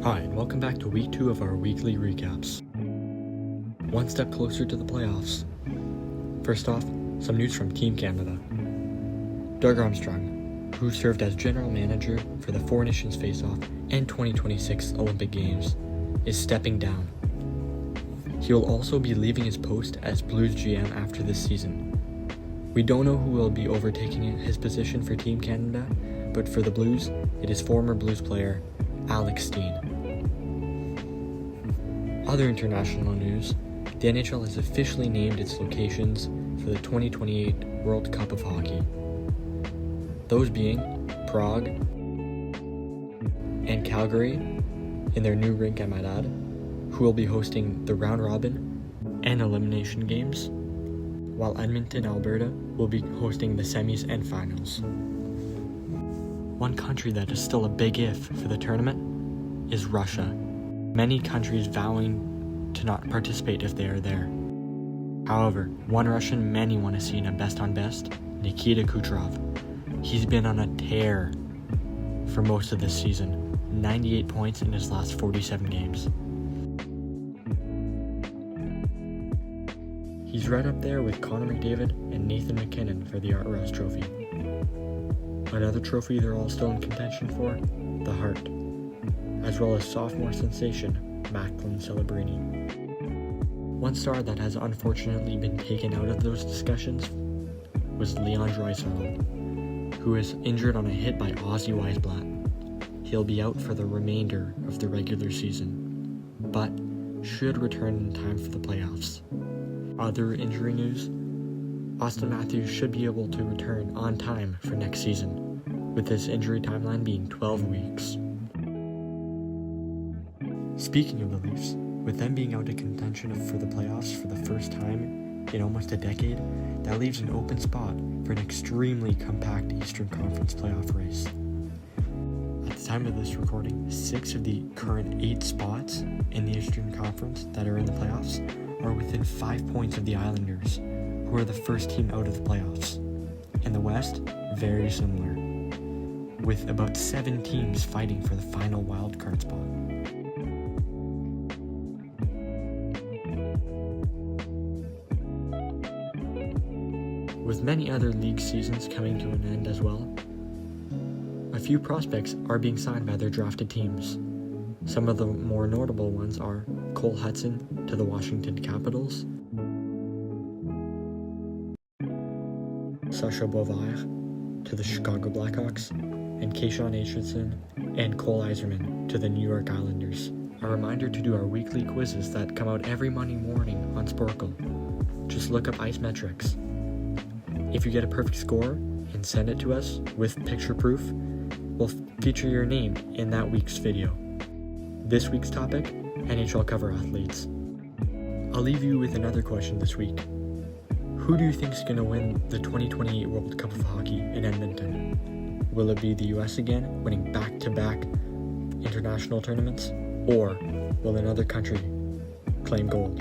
Hi, and welcome back to week 2 of our weekly recaps. One step closer to the playoffs. First off, some news from Team Canada. Doug Armstrong, who served as general manager for the Four Nations Face-Off and 2026 Olympic Games, is stepping down. He will also be leaving his post as Blues GM after this season. We don't know who will be overtaking his position for Team Canada, but for the Blues, it is former Blues player Alex Steen. Other international news, the NHL has officially named its locations for the 2028 World Cup of Hockey. Those being Prague and Calgary in their new rink, I might add, who will be hosting the round robin and elimination games, while Edmonton, Alberta will be hosting the semis and finals. One country that is still a big if for the tournament is Russia. Many countries vowing to not participate if they are there. However, one Russian many want to see in a best-on-best, Nikita Kucherov. He's been on a tear for most of this season, 98 points in his last 47 games. He's right up there with Connor McDavid and Nathan MacKinnon for the Art Ross Trophy. Another trophy they're all still in contention for, the Hart, as well as sophomore sensation Macklin Celebrini. One star that has unfortunately been taken out of those discussions was Leon Draisaitl, who is injured on a hit by Ozzy Weisblatt. He'll be out for the remainder of the regular season, but should return in time for the playoffs. Other injury news, Austin Matthews should be able to return on time for next season, with his injury timeline being 12 weeks. Speaking of the Leafs, with them being out of contention for the playoffs for the first time in almost a decade, that leaves an open spot for an extremely compact Eastern Conference playoff race. At the time of this recording, 6 of the current 8 spots in the Eastern Conference that are in the playoffs are within 5 points of the Islanders, who are the first team out of the playoffs. In the West, very similar, with about 7 teams fighting for the final wildcard spot. With many other league seasons coming to an end as well, a few prospects are being signed by their drafted teams. Some of the more notable ones are Cole Hudson to the Washington Capitals, Sasha Bovard to the Chicago Blackhawks, and Keyshawn Aitchison and Cole Yzerman to the New York Islanders. A reminder to do our weekly quizzes that come out every Monday morning on Sporkle. Just look up IceMetrix. If you get a perfect score and send it to us with picture proof, we'll feature your name in that week's video. This week's topic, NHL cover athletes. I'll leave you with another question this week. Who do you think is going to win the 2028 World Cup of Hockey in Edmonton? Will it be the US again, winning back-to-back international tournaments? Or will another country claim gold?